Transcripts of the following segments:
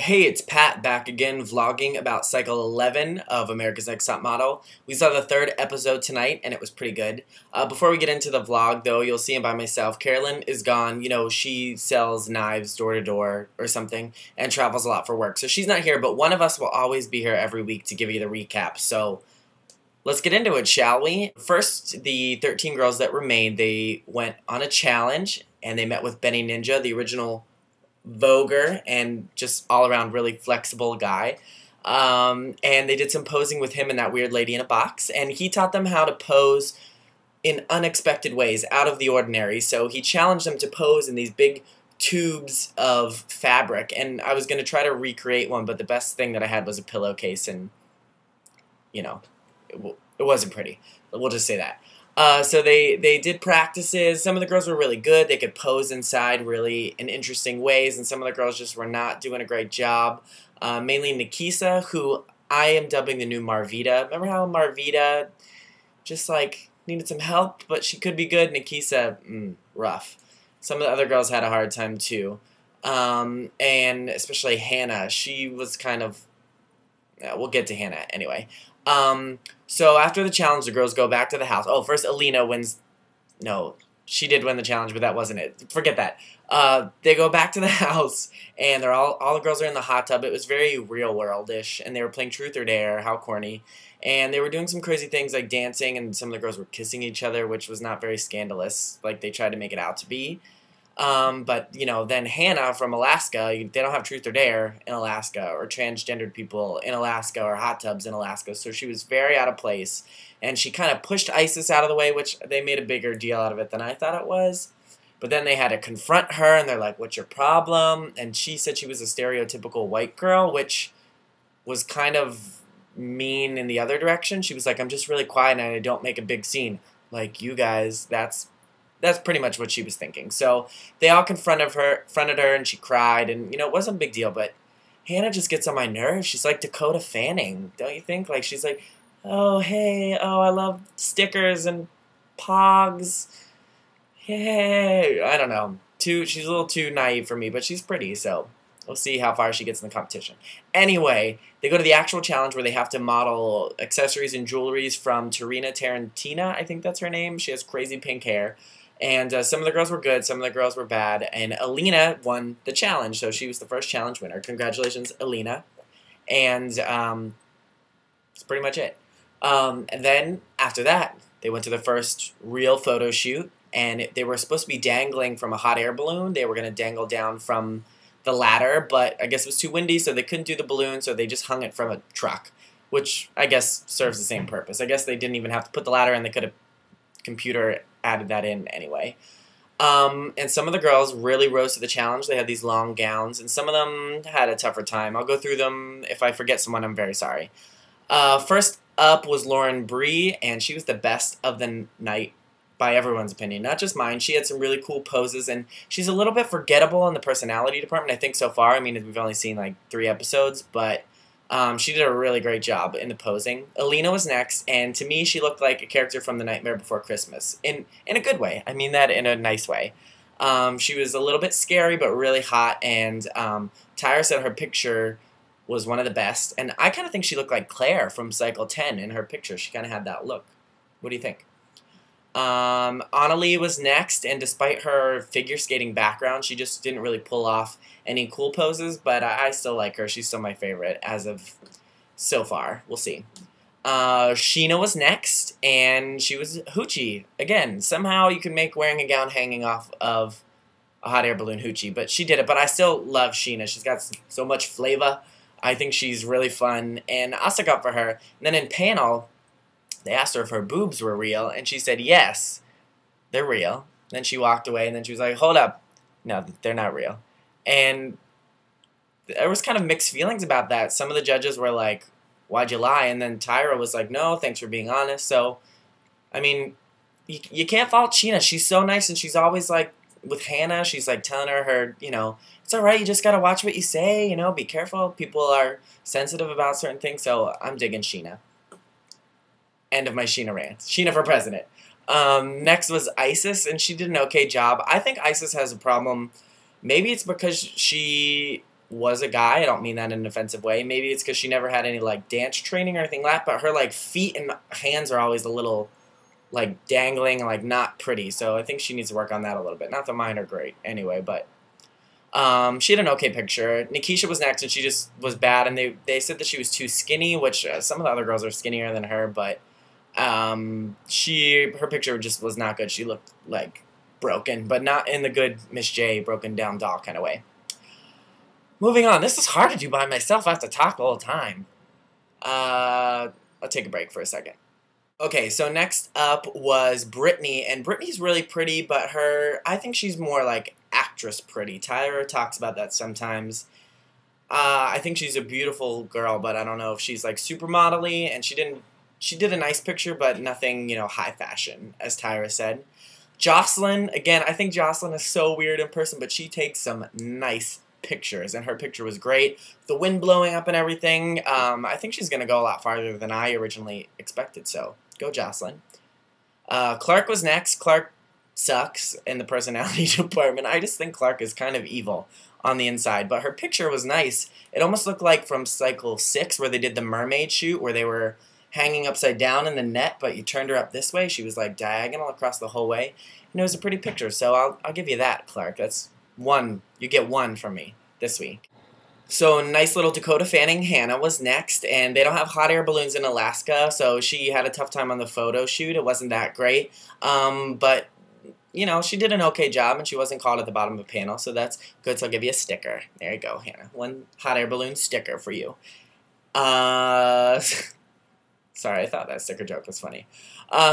Hey, it's Pat back again vlogging about cycle 11 of America's Next Top Model. We saw the third episode tonight and it was pretty good. Before we get into the vlog though, you'll see him by myself. Carolyn is gone. You know, she sells knives door to door or something and travels a lot for work. So she's not here, but one of us will always be here every week to give you the recap. So let's get into it, shall we? First, the 13 girls that remained, they went on a challenge and they met with Benny Ninja, the original Voguer and just all around really flexible guy. And they did some posing with him and that weird lady in a box. And he taught them how to pose in unexpected ways, out of the ordinary. So he challenged them to pose in these big tubes of fabric. And I was going to try to recreate one, but the best thing that I had was a pillowcase. And, you know, it wasn't pretty. We'll just say that. So they did practices. Some of the girls were really good. They could pose inside really in interesting ways, and some of the girls just were not doing a great job. Mainly Nikisa, who I am dubbing the new Marvita. Remember how Marvita just like needed some help, but she could be good? Nikisa, rough. Some of the other girls had a hard time too. And especially Hannah. She was kind of... we'll get to Hannah anyway. So after the challenge, the girls go back to the house. Oh, first Alina wins. No, she did win the challenge, but that wasn't it. Forget that. They go back to the house, and they're all the girls are in the hot tub. It was very real world-ish, and they were playing Truth or Dare. How corny. And they were doing some crazy things like dancing, and some of the girls were kissing each other, which was not very scandalous, like they tried to make it out to be. But, you know, then Hannah from Alaska, they don't have Truth or Dare in Alaska, or transgendered people in Alaska, or hot tubs in Alaska, so she was very out of place. And she kind of pushed Isis out of the way, which they made a bigger deal out of it than I thought it was. But then they had to confront her, and they're like, what's your problem? And she said she was a stereotypical white girl, which was kind of mean in the other direction. She was like, I'm just really quiet, and I don't make a big scene. Like, you guys, that's pretty much what she was thinking. So they all confronted her, and she cried, and, you know, it wasn't a big deal, but Hannah just gets on my nerves. She's like Dakota Fanning, don't you think? Like, she's like, oh, hey, oh, I love stickers and pogs. Yay. I don't know. She's a little too naive for me, but she's pretty, so we'll see how far she gets in the competition. Anyway, they go to the actual challenge where they have to model accessories and jewelries from Tarina Tarantina, I think that's her name. She has crazy pink hair. And some of the girls were good, some of the girls were bad, and Alina won the challenge, so she was the first challenge winner. Congratulations, Alina. And that's pretty much it. And then, after that, they went to the first real photo shoot, and they were supposed to be dangling from a hot air balloon. They were going to dangle down from the ladder, but I guess it was too windy, so they couldn't do the balloon, so they just hung it from a truck, which I guess serves the same purpose. I guess they didn't even have to put the ladder in, they could have computer added that in anyway. And some of the girls really rose to the challenge. They had these long gowns, and some of them had a tougher time. I'll go through them. If I forget someone, I'm very sorry. First up was Lauren Bree, and she was the best of the night by everyone's opinion, not just mine. She had some really cool poses, and she's a little bit forgettable in the personality department, I think, so far. I mean, we've only seen like 3 episodes, but she did a really great job in the posing. Alina was next, and to me, she looked like a character from The Nightmare Before Christmas, in a good way. I mean that in a nice way. She was a little bit scary, but really hot, and Tyra said her picture was one of the best, and I kind of think she looked like Claire from Cycle 10 in her picture. She kind of had that look. What do you think? Annalie was next, and despite her figure skating background, she just didn't really pull off any cool poses, but I still like her. She's still my favorite as of so far. We'll see. Sheena was next, and she was hoochie. Again, somehow you can make wearing a gown hanging off of a hot air balloon hoochie, but she did it. But I still love Sheena. She's got so much flavor. I think she's really fun, and I'll stick up for her. And then in panel, they asked her if her boobs were real, and she said, yes, they're real. Then she walked away, and then she was like, hold up. No, they're not real. And there was kind of mixed feelings about that. Some of the judges were like, why'd you lie? And then Tyra was like, no, thanks for being honest. So, I mean, you can't fault Sheena. She's so nice, and she's always like, with Hannah, she's like telling her, you know, it's all right, you just got to watch what you say, you know, be careful. People are sensitive about certain things, so I'm digging Sheena. End of my Sheena rant. Sheena for president. Next was Isis, and she did an okay job. I think Isis has a problem. Maybe it's because she was a guy. I don't mean that in an offensive way. Maybe it's because she never had any like dance training or anything like that, but her like feet and hands are always a little like dangling and like not pretty. So I think she needs to work on that a little bit. Not that mine are great anyway, but she had an okay picture. Nikisha was next, and she just was bad, and they said that she was too skinny, which some of the other girls are skinnier than her, but her picture just was not good. She looked like broken, but not in the good Miss J broken down doll kind of way. Moving on. This is hard to do by myself. I have to talk the whole time. I'll take a break for a second. Okay, so next up was Brittany, and Brittany's really pretty, but I think she's more like actress pretty. Tyra talks about that sometimes. I think she's a beautiful girl, but I don't know if she's like supermodel-y, and she did a nice picture, but nothing, high fashion, as Tyra said. Jocelyn, again, I think Jocelyn is so weird in person, but she takes some nice pictures, and her picture was great. The wind blowing up and everything. I think she's going to go a lot farther than I originally expected, so go Jocelyn. Clark was next. Clark sucks in the personality department. I just think Clark is kind of evil on the inside, but her picture was nice. It almost looked like from Cycle 6 where they did the mermaid shoot where they were hanging upside down in the net, but you turned her up this way. She was like diagonal across the whole way, and it was a pretty picture, so I'll give you that, Clark. That's one. You get one from me this week. So nice little Dakota Fanning Hannah was next, and they don't have hot air balloons in Alaska, so she had a tough time on the photo shoot. It wasn't that great, but she did an okay job, and she wasn't called at the bottom of the panel, so that's good. So I'll give you a sticker. There you go, Hannah. One hot air balloon sticker for you. Sorry, I thought that sticker joke was funny.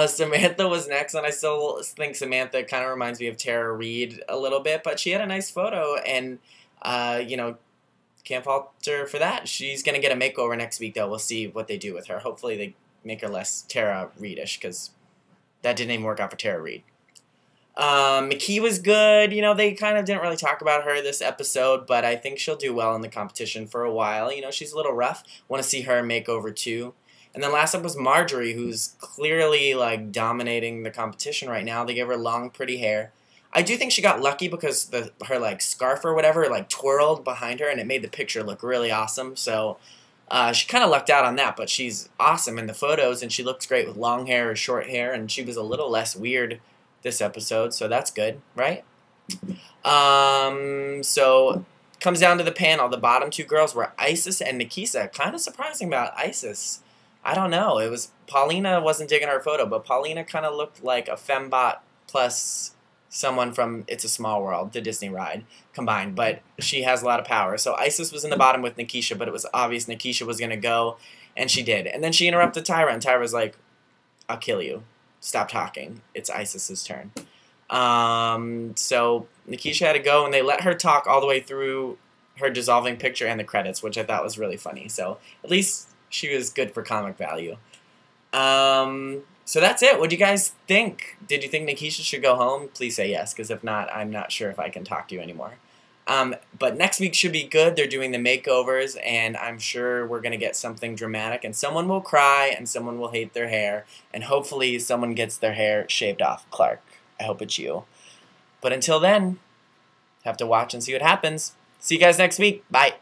Samantha was next, and I still think Samantha kind of reminds me of Tara Reid a little bit, but she had a nice photo, and can't fault her for that. She's going to get a makeover next week, though. We'll see what they do with her. Hopefully they make her less Tara Reid-ish, because that didn't even work out for Tara Reid. McKee was good. They kind of didn't really talk about her this episode, but I think she'll do well in the competition for a while. She's a little rough. Want to see her makeover, too. And then last up was Marjorie, who's clearly, like, dominating the competition right now. They gave her long, pretty hair. I do think she got lucky because her like scarf or whatever like twirled behind her, and it made the picture look really awesome. So she kind of lucked out on that, but she's awesome in the photos, and she looks great with long hair or short hair, and she was a little less weird this episode, so that's good, right? So comes down to the panel. The bottom two girls were Isis and Nikisa. Kind of surprising about Isis. I don't know. It was Paulina wasn't digging her photo, but Paulina kind of looked like a fembot plus someone from It's a Small World, the Disney ride, combined, but she has a lot of power. So Isis was in the bottom with Nikisha, but it was obvious Nikisha was going to go, and she did. And then she interrupted Tyra, and Tyra was like, I'll kill you. Stop talking. It's Isis's turn. So Nikisha had to go, and they let her talk all the way through her dissolving picture and the credits, which I thought was really funny. So at least she was good for comic value. So that's it. What do you guys think? Did you think Nikisha should go home? Please say yes, because if not, I'm not sure if I can talk to you anymore. But next week should be good. They're doing the makeovers, and I'm sure we're going to get something dramatic, and someone will cry, and someone will hate their hair, and hopefully someone gets their hair shaved off. Clark, I hope it's you. But until then, have to watch and see what happens. See you guys next week. Bye.